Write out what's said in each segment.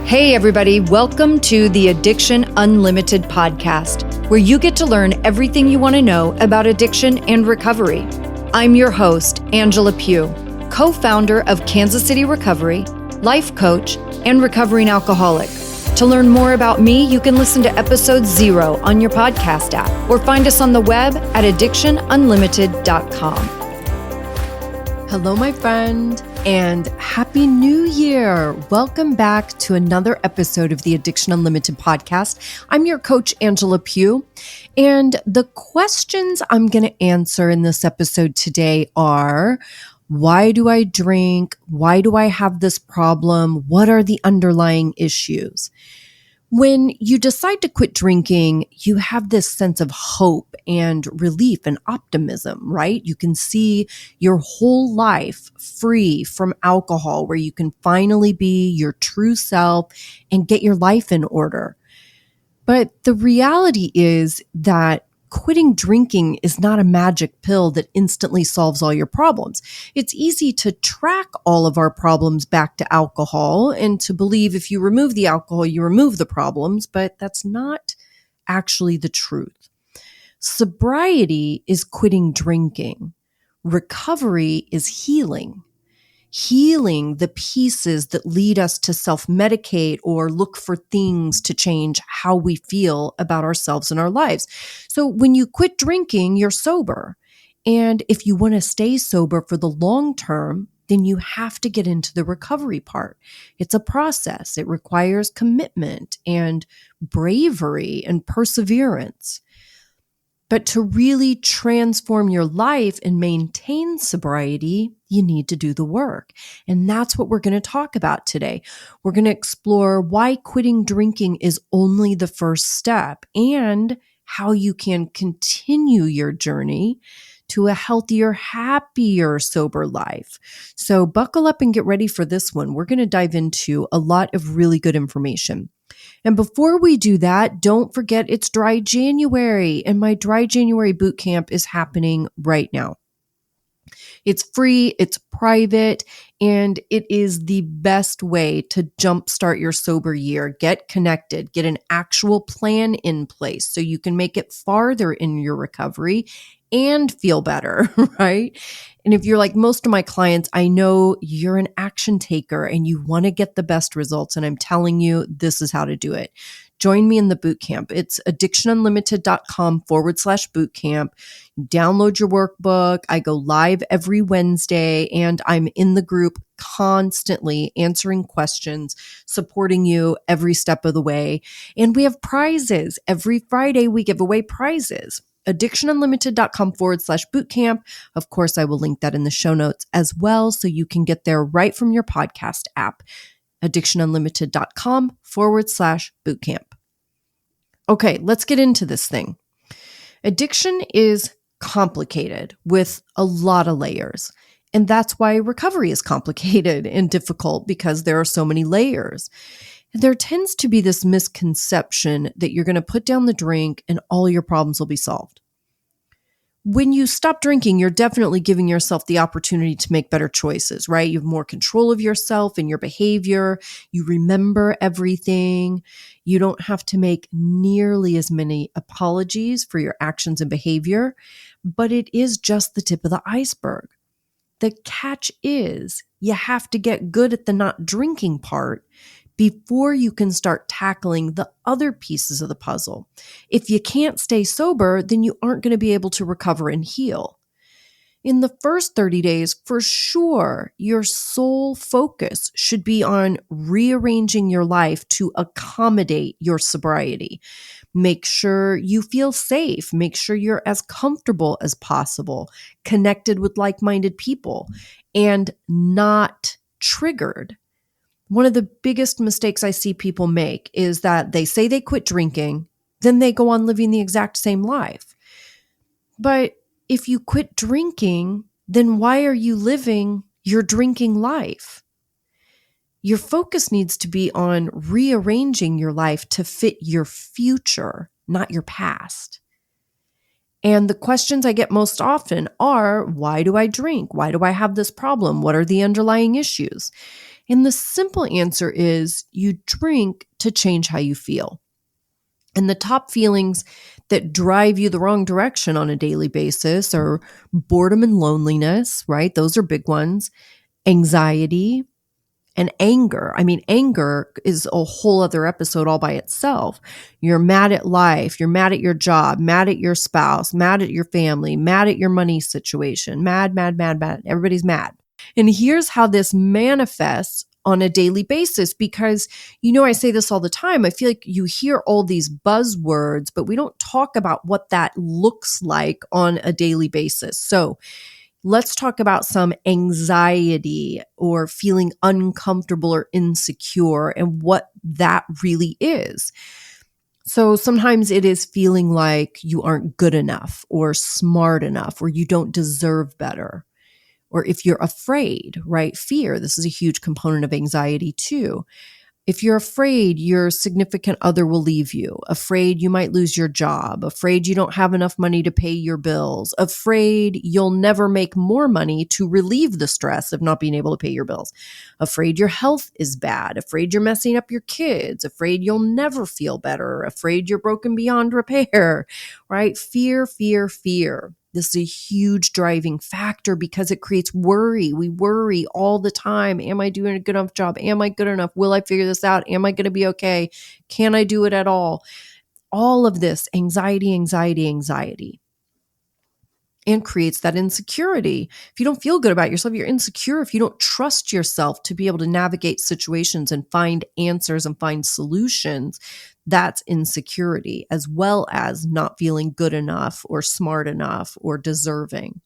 Hey everybody, welcome to the Addiction Unlimited podcast, where you get to learn everything you want to know about addiction and recovery. I'm your host, Angela Pugh, co-founder of Kansas City Recovery, life coach, and recovering alcoholic. To learn more about me, you can listen to episode 0 on your podcast app or find us on the web at addictionunlimited.com. Hello, my friend, and Happy New Year. Welcome back to another episode of the Addiction Unlimited podcast. I'm your coach, Angela Pugh, and the questions I'm going to answer in this episode today are, why do I drink? Why do I have this problem? What are the underlying issues? When you decide to quit drinking, you have this sense of hope and relief and optimism, right? You can see your whole life free from alcohol, where you can finally be your true self and get your life in order. But the reality is that quitting drinking is not a magic pill that instantly solves all your problems. It's easy to track all of our problems back to alcohol and to believe if you remove the alcohol, you remove the problems, but that's not actually the truth. Sobriety is quitting drinking. Recovery is healing. Healing the pieces that lead us to self-medicate or look for things to change how we feel about ourselves and our lives. So when you quit drinking, you're sober. And if you want to stay sober for the long term, then you have to get into the recovery part. It's a process. It requires commitment and bravery and perseverance. But to really transform your life and maintain sobriety, you need to do the work. And that's what we're going to talk about today. We're going to explore why quitting drinking is only the first step and how you can continue your journey to a healthier, happier, sober life. So buckle up and get ready for this one. We're going to dive into a lot of really good information. And before we do that, don't forget it's Dry January, and my Dry January bootcamp is happening right now. It's free, it's private, and it is the best way to jumpstart your sober year. Get connected, get an actual plan in place so you can make it farther in your recovery and feel better, right? And if you're like most of my clients, I know you're an action taker and you want to get the best results. And I'm telling you, this is how to do it. Join me in the bootcamp. It's addictionunlimited.com/bootcamp. Download your workbook. I go live every Wednesday and I'm in the group constantly answering questions, supporting you every step of the way. And we have prizes. Every Friday we give away prizes. addictionunlimited.com/bootcamp. Of course, I will link that in the show notes as well, so you can get there right from your podcast app. addictionunlimited.com/bootcamp. Okay, let's get into this thing. Addiction is complicated with a lot of layers. And that's why recovery is complicated and difficult, because there are so many layers. There tends to be this misconception that you're going to put down the drink and all your problems will be solved. When you stop drinking, you're definitely giving yourself the opportunity to make better choices, right? You have more control of yourself and your behavior. You remember everything. You don't have to make nearly as many apologies for your actions and behavior, but it is just the tip of the iceberg. The catch is you have to get good at the not drinking part before you can start tackling the other pieces of the puzzle. If you can't stay sober, then you aren't going to be able to recover and heal. In the first 30 days, for sure, your sole focus should be on rearranging your life to accommodate your sobriety. Make sure you feel safe. Make sure you're as comfortable as possible, connected with like-minded people, and not triggered. One of the biggest mistakes I see people make is that they say they quit drinking, then they go on living the exact same life. But if you quit drinking, then why are you living your drinking life? Your focus needs to be on rearranging your life to fit your future, not your past. And the questions I get most often are, why do I drink? Why do I have this problem? What are the underlying issues? And the simple answer is you drink to change how you feel. And the top feelings that drive you the wrong direction on a daily basis are boredom and loneliness, right? Those are big ones. Anxiety and anger. I mean, anger is a whole other episode all by itself. You're mad at life. You're mad at your job, mad at your spouse, mad at your family, mad at your money situation, mad, mad, mad, mad. Everybody's mad. And here's how this manifests on a daily basis, because, I say this all the time. I feel like you hear all these buzzwords, but we don't talk about what that looks like on a daily basis. So let's talk about some anxiety or feeling uncomfortable or insecure and what that really is. So sometimes it is feeling like you aren't good enough or smart enough or you don't deserve better. Or if you're afraid, right? Fear, this is a huge component of anxiety too. If you're afraid your significant other will leave you, afraid you might lose your job, afraid you don't have enough money to pay your bills, afraid you'll never make more money to relieve the stress of not being able to pay your bills, afraid your health is bad, afraid you're messing up your kids, afraid you'll never feel better, afraid you're broken beyond repair, right? Fear, fear, fear. This is a huge driving factor because it creates worry. We worry all the time. Am I doing a good enough job? Am I good enough? Will I figure this out? Am I going to be okay? Can I do it at all? All of this anxiety, anxiety, anxiety. And creates that insecurity. If you don't feel good about yourself, you're insecure. If you don't trust yourself to be able to navigate situations and find answers and find solutions, that's insecurity, as well as not feeling good enough or smart enough or deserving.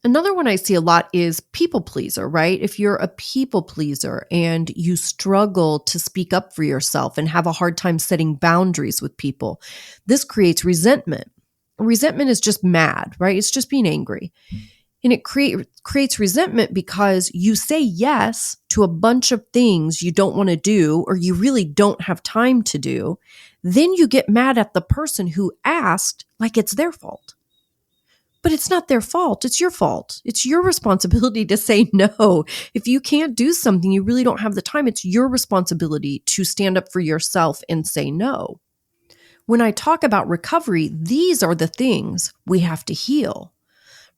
Another one I see a lot is people pleaser, right? If you're a people pleaser and you struggle to speak up for yourself and have a hard time setting boundaries with people, this creates resentment. Resentment is just mad, right? It's just being angry. And it creates resentment because you say yes to a bunch of things you don't want to do or you really don't have time to do. Then you get mad at the person who asked like it's their fault. But it's not their fault. It's your fault. It's your responsibility to say no. If you can't do something, you really don't have the time. It's your responsibility to stand up for yourself and say no. When I talk about recovery, these are the things we have to heal.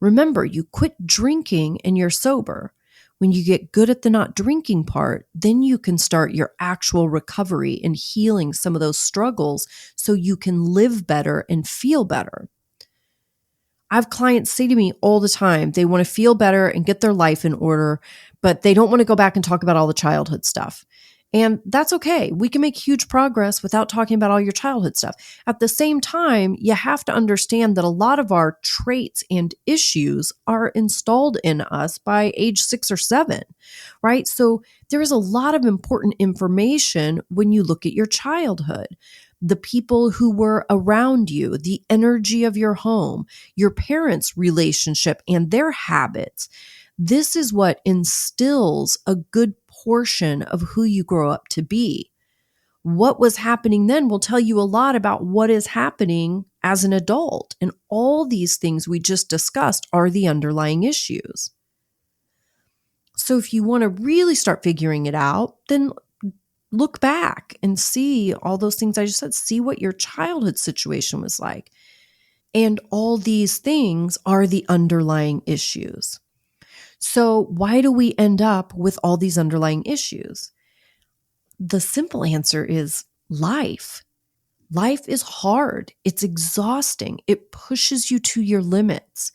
Remember, you quit drinking and you're sober. When you get good at the not drinking part, then you can start your actual recovery and healing some of those struggles so you can live better and feel better. I have clients say to me all the time, they want to feel better and get their life in order, but they don't want to go back and talk about all the childhood stuff. And that's okay. We can make huge progress without talking about all your childhood stuff. At the same time, you have to understand that a lot of our traits and issues are installed in us by age 6 or 7, right? So there is a lot of important information when you look at your childhood. The people who were around you, the energy of your home, your parents' relationship and their habits. This is what instills a good portion of who you grow up to be. What was happening then will tell you a lot about what is happening as an adult. And all these things we just discussed are the underlying issues. So if you want to really start figuring it out, then look back and see all those things I just said. See what your childhood situation was like. And all these things are the underlying issues. So why do we end up with all these underlying issues? The simple answer is life. Life is hard. It's exhausting. It pushes you to your limits.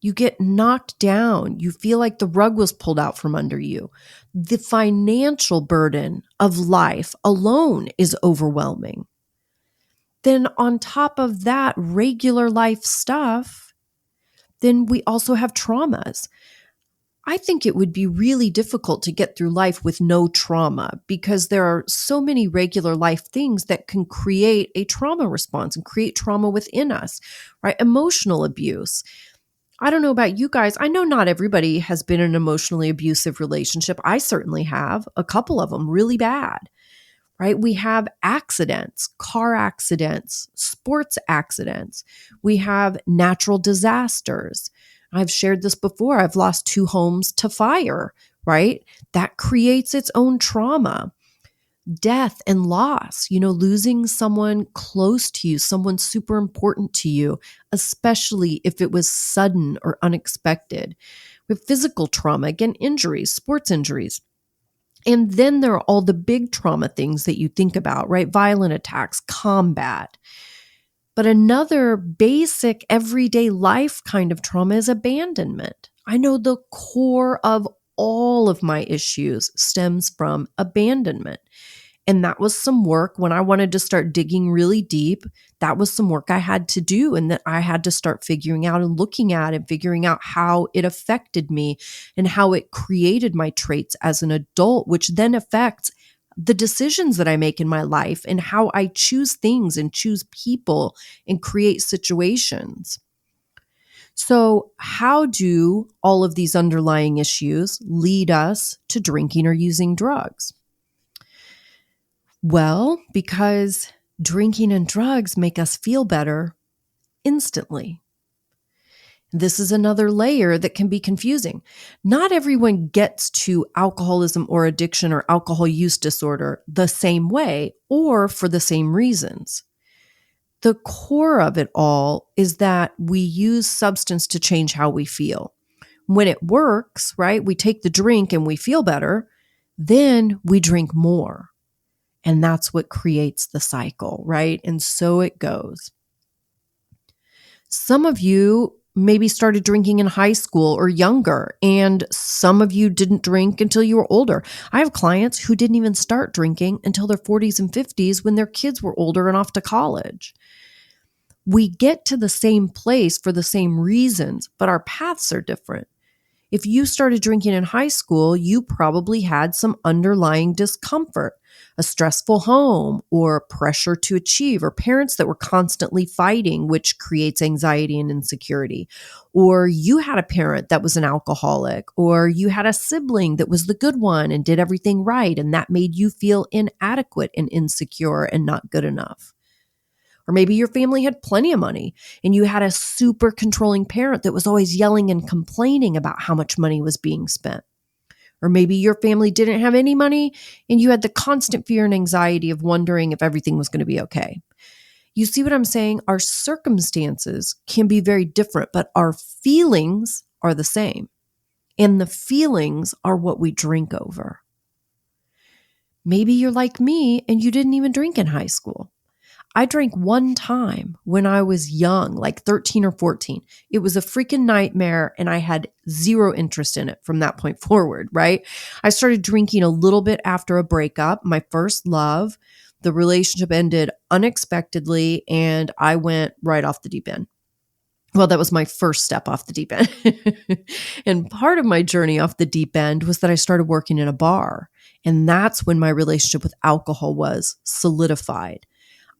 You get knocked down. You feel like the rug was pulled out from under you. The financial burden of life alone is overwhelming. Then on top of that regular life stuff, then we also have traumas. I think it would be really difficult to get through life with no trauma because there are so many regular life things that can create a trauma response and create trauma within us, right? Emotional abuse. I don't know about you guys. I know not everybody has been in an emotionally abusive relationship. I certainly have a couple of them really bad, right? We have accidents, car accidents, sports accidents. We have natural disasters. I've shared this before. I've lost 2 homes to fire, right? That creates its own trauma. Death and loss, losing someone close to you, someone super important to you, especially if it was sudden or unexpected. With physical trauma, again, injuries, sports injuries. And then there are all the big trauma things that you think about, right? Violent attacks, combat. But another basic everyday life kind of trauma is abandonment. I know the core of all of my issues stems from abandonment. And that was some work when I wanted to start digging really deep. That was some work I had to do and that I had to start figuring out and looking at and figuring out how it affected me and how it created my traits as an adult, which then affects the decisions that I make in my life and how I choose things and choose people and create situations. So, how do all of these underlying issues lead us to drinking or using drugs? Well, because drinking and drugs make us feel better instantly. This is another layer that can be confusing. Not everyone gets to alcoholism or addiction or alcohol use disorder the same way or for the same reasons. The core of it all is that we use substance to change how we feel. When it works, right, we take the drink and we feel better, then we drink more. And that's what creates the cycle, right? And so it goes. Some of you maybe started drinking in high school or younger, and some of you didn't drink until you were older. I have clients who didn't even start drinking until their 40s and 50s when their kids were older and off to college. We get to the same place for the same reasons, but our paths are different. If you started drinking in high school, you probably had some underlying discomfort, a stressful home, or pressure to achieve, or parents that were constantly fighting, which creates anxiety and insecurity. Or you had a parent that was an alcoholic, or you had a sibling that was the good one and did everything right, and that made you feel inadequate and insecure and not good enough. Or maybe your family had plenty of money and you had a super controlling parent that was always yelling and complaining about how much money was being spent. Or maybe your family didn't have any money and you had the constant fear and anxiety of wondering if everything was going to be okay. You see what I'm saying? Our circumstances can be very different, but our feelings are the same. And the feelings are what we drink over. Maybe you're like me and you didn't even drink in high school. I drank one time when I was young, like 13 or 14. It was a freaking nightmare and I had zero interest in it from that point forward, right? I started drinking a little bit after a breakup, my first love. The relationship ended unexpectedly and I went right off the deep end. Well, that was my first step off the deep end. And part of my journey off the deep end was that I started working in a bar. And that's when my relationship with alcohol was solidified.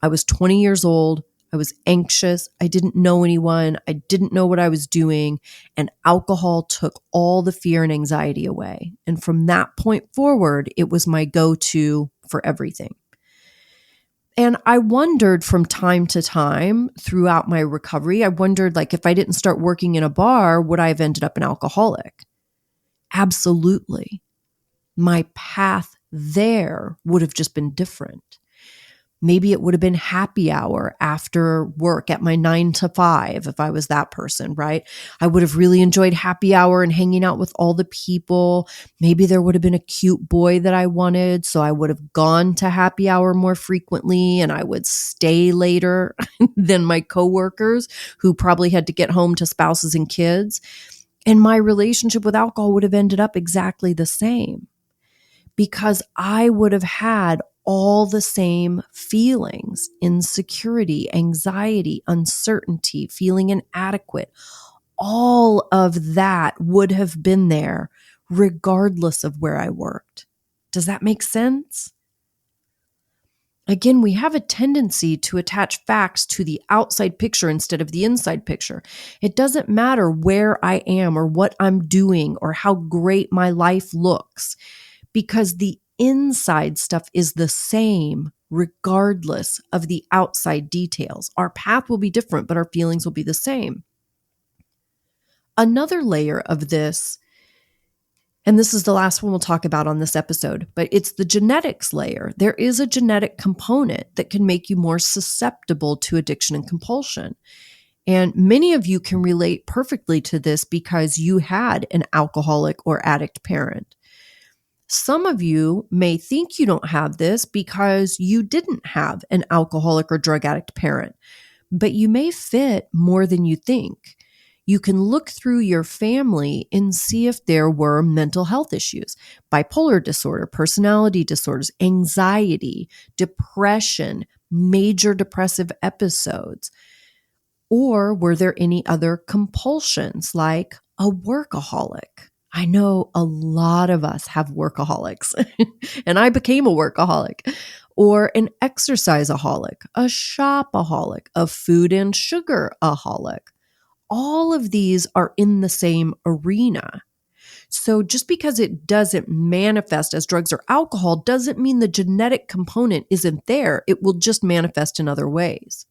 I was 20 years old. I was anxious. I didn't know anyone. I didn't know what I was doing. And alcohol took all the fear and anxiety away. And from that point forward, it was my go-to for everything. And I wondered from time to time throughout my recovery, I wondered, like, if I didn't start working in a bar, would I have ended up an alcoholic? Absolutely. My path there would have just been different. Maybe it would have been happy hour after work at my 9 to 5 if I was that person, right? I would have really enjoyed happy hour and hanging out with all the people. Maybe there would have been a cute boy that I wanted, so I would have gone to happy hour more frequently and I would stay later than my coworkers who probably had to get home to spouses and kids. And my relationship with alcohol would have ended up exactly the same because I would have had all the same feelings: insecurity, anxiety, uncertainty, feeling inadequate. All of that would have been there regardless of where I worked. Does that make sense? Again, we have a tendency to attach facts to the outside picture instead of the inside picture. It doesn't matter where I am or what I'm doing or how great my life looks, because the inside stuff is the same regardless of the outside details. Our path will be different, but our feelings will be the same. Another layer of this, and this is the last one we'll talk about on this episode, but it's the genetics layer. There is a genetic component that can make you more susceptible to addiction and compulsion. And many of you can relate perfectly to this because you had an alcoholic or addict parent. Some of you may think you don't have this because you didn't have an alcoholic or drug addict parent, but you may fit more than you think. You can look through your family and see if there were mental health issues, bipolar disorder, personality disorders, anxiety, depression, major depressive episodes. Or were there any other compulsions like a workaholic? I know a lot of us have workaholics, and I became a workaholic. Or an exerciseaholic, a shopaholic, a food and sugar-aholic. All of these are in the same arena. So just because it doesn't manifest as drugs or alcohol doesn't mean the genetic component isn't there. It will just manifest in other ways.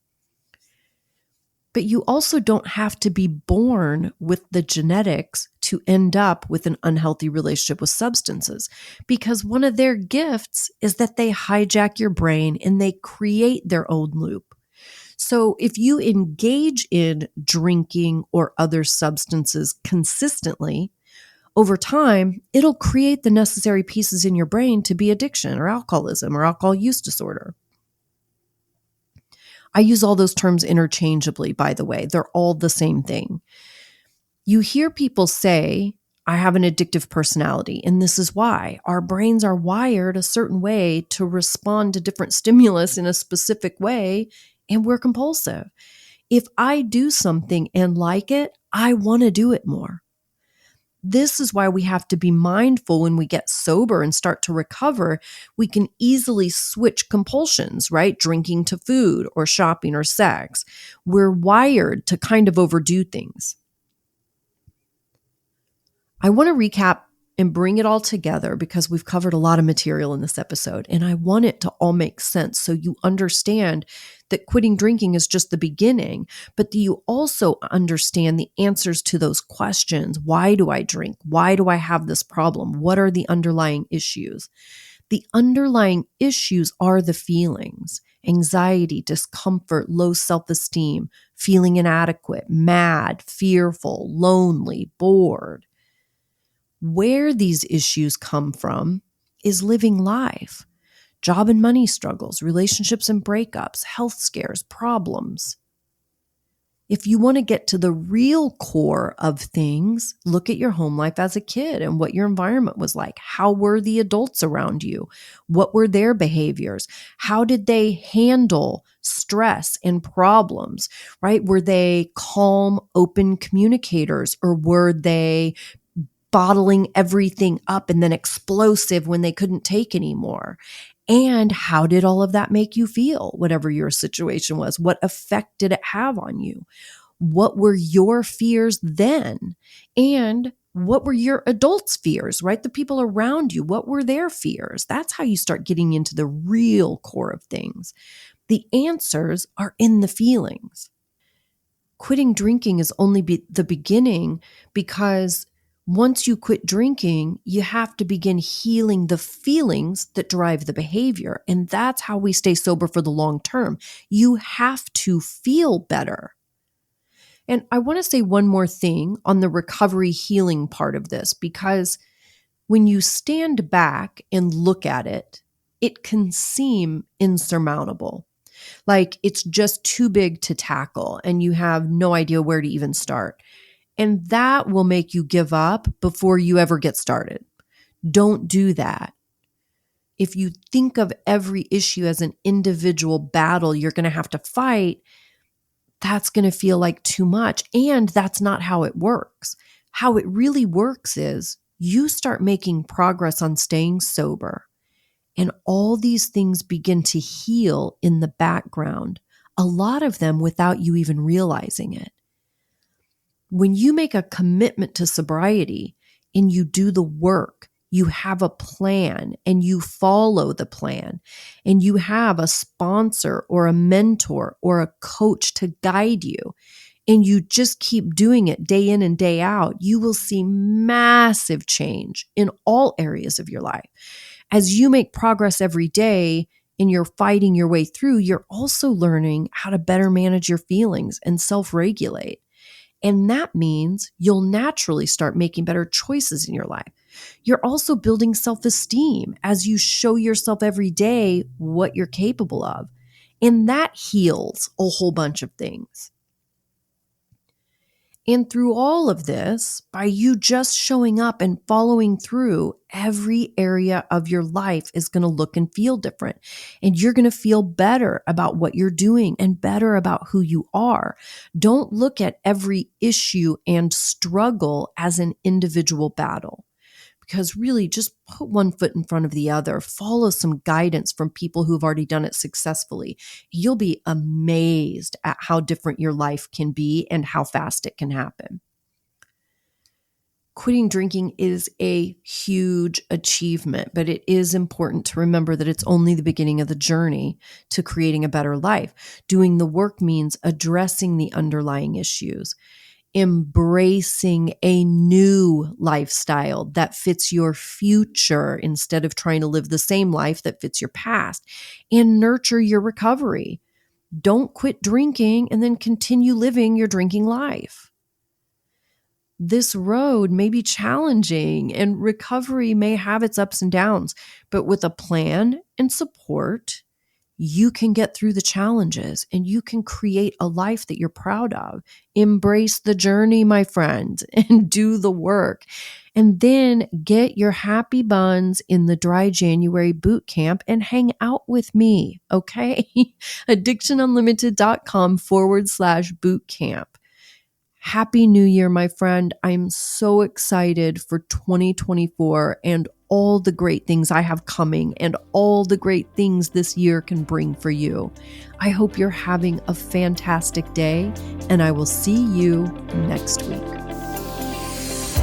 But you also don't have to be born with the genetics to end up with an unhealthy relationship with substances, because one of their gifts is that they hijack your brain and they create their own loop. So if you engage in drinking or other substances consistently, over time, it'll create the necessary pieces in your brain to be addiction or alcoholism or alcohol use disorder. I use all those terms interchangeably, by the way. They're all the same thing. You hear people say, I have an addictive personality, and this is why. Our brains are wired a certain way to respond to different stimulus in a specific way, and we're compulsive. If I do something and like it, I want to do it more. This is why we have to be mindful when we get sober and start to recover. We can easily switch compulsions, right? Drinking to food or shopping or sex. We're wired to kind of overdo things. I want to recap and bring it all together because we've covered a lot of material in this episode, and I want it to all make sense so you understand that quitting drinking is just the beginning, but that you also understand the answers to those questions. Why do I drink? Why do I have this problem? What are the underlying issues? The underlying issues are the feelings: anxiety, discomfort, low self-esteem, feeling inadequate, mad, fearful, lonely, bored. Where these issues come from is living life. Job and money struggles, relationships and breakups, health scares, problems. If you want to get to the real core of things, look at your home life as a kid and what your environment was like. How were the adults around you? What were their behaviors? How did they handle stress and problems, right? Were they calm, open communicators, or were they bottling everything up and then explosive when they couldn't take anymore? And how did all of that make you feel, whatever your situation was? What effect did it have on you? What were your fears then? And what were your adults' fears, right? The people around you, what were their fears? That's how you start getting into the real core of things. The answers are in the feelings. Quitting drinking is only the beginning, because once you quit drinking, you have to begin healing the feelings that drive the behavior. And that's how we stay sober for the long term. You have to feel better. And I want to say one more thing on the recovery healing part of this, because when you stand back and look at it, it can seem insurmountable. Like it's just too big to tackle and you have no idea where to even start. And that will make you give up before you ever get started. Don't do that. If you think of every issue as an individual battle you're going to have to fight, that's going to feel like too much. And that's not how it works. How it really works is you start making progress on staying sober, and all these things begin to heal in the background, a lot of them without you even realizing it. When you make a commitment to sobriety and you do the work you have a plan and you follow the plan, and you have a sponsor or a mentor or a coach to guide you, and you just keep doing it day in and day out, you will see massive change in all areas of your life. As you make progress every day and you're fighting your way through, you're also learning how to better manage your feelings and self-regulate. And that means you'll naturally start making better choices in your life. You're also building self-esteem as you show yourself every day what you're capable of. And that heals a whole bunch of things. And through all of this, by you just showing up and following through, every area of your life is going to look and feel different. And you're going to feel better about what you're doing and better about who you are. Don't look at every issue and struggle as an individual battle. Because really, just put one foot in front of the other. Follow some guidance from people who've already done it successfully. You'll be amazed at how different your life can be and how fast it can happen. Quitting drinking is a huge achievement, but it is important to remember that it's only the beginning of the journey to creating a better life. Doing the work means addressing the underlying issues, embracing a new lifestyle that fits your future instead of trying to live the same life that fits your past, and nurture your recovery. Don't quit drinking and then continue living your drinking life. This road may be challenging and recovery may have its ups and downs, but with a plan and support, you can get through the challenges and you can create a life that you're proud of. Embrace the journey, my friend, and do the work. And then get your happy buns in the Dry January boot camp and hang out with me, okay? addictionunlimited.com/boot camp. Happy New Year, my friend. I'm so excited for 2024 and all the great things I have coming and all the great things this year can bring for you. I hope you're having a fantastic day, and I will see you next week.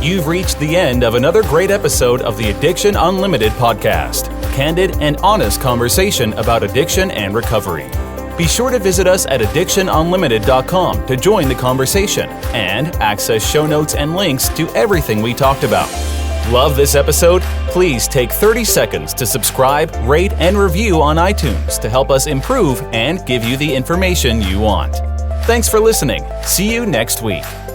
You've reached the end of another great episode of the Addiction Unlimited podcast. Candid and honest conversation about addiction and recovery. Be sure to visit us at addictionunlimited.com to join the conversation and access show notes and links to everything we talked about. Love this episode? Please take 30 seconds to subscribe, rate, and review on iTunes to help us improve and give you the information you want. Thanks for listening. See you next week.